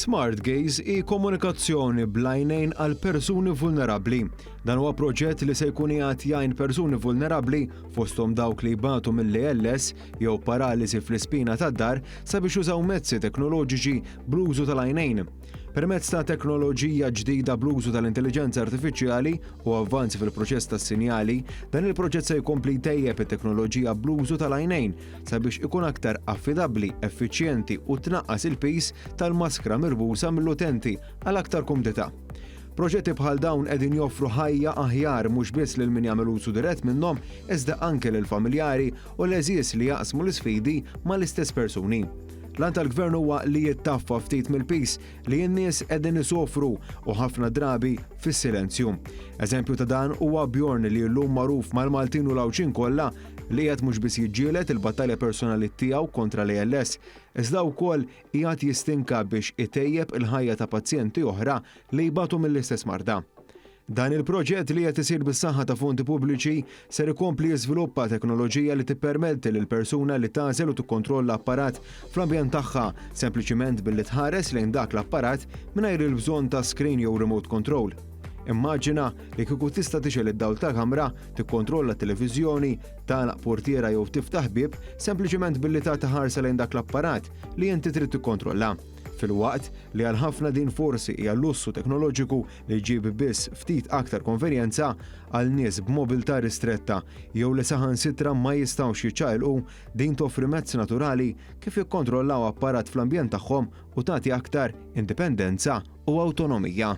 Smart Gaze hi komunikazzjoni bl-għajnejn għal persuni vulnerabbli. Dan huwa proġett li se jkun qiegħed jgħin persuni vulnerabbli fosthom dawk li jbatu mill-ALS jew paralisi fl-ispina tad-dar sabiex jużaw mezzi teknoloġiċi bl-użu tal-għajnejn. Permezz ta' teknoloġija ġdida bl-użu tal-intelligenza artifiċjali u avvanzi fil-proċess tas-sinjali, dan il-proġett se jkompli jtejjeb it-teknoloġija bl-użu tal-għajnejn sabiex ikun aktar affidabbli, effiċjenti u tnaqqas il-pis tal-maskra mirbusa mill-utenti għal aktar kumdità. Proġetti bħal dawn qegħdin joffru ħajja aħjar mhux biss lil min jagħmel użu dirett minnhom iżda anke lil familjari u l-eżies li jaqsmu l-isfidi mal-istess persuni. Lan tal-Gvern huwa li jittaffa ftit mill-pis li n-nies qegħdin isofru u ħafna drabi fis-silenzju. Eżempju ta' dan huwa Bjorn li llum magħruf mal-Maltin u l-Awċin kollha li qed mhux biss jiġġieled il-battalja personali tiegħu kontra l-ALS, iżda wkoll qiegħed jistinka biex itejjeb il-ħajja ta' pazjenti oħra li jbatu mill-istess marda. Dan il-proġett li qed isir bis-saħħa ta' fonti pubbliċi ser ikompli jiżviluppa teknoloġija li tippermetti lil persuna li tagħżel u tikkontrolla apparat fl-ambjent tagħha sempliċiment billi tħares lejn dak l-apparat mingħajr il-bżonn ta' screen jew remote control. Immaġina li kieku tista' tixel id-dawl ta' kamra, tikkontrolla t-televiżjoni, tagħlaq portiera jew tiftaħ bieb sempliċiment billi tagħti ħarsa lejn dak l-apparat li inti trid tikkontrolla. Fil-waqt li għal ħafna din forsi hija lussu teknoloġiku li jġib biss ftit aktar konvenjenza għal nies b'mobilità ristretta jew li saħansitra ma jistgħux jiċċaqilqu din toffri mezz naturali kif jikkontrollaw apparat fl-ambjent tagħhom u tagħti aktar indipendenza u awtonomija.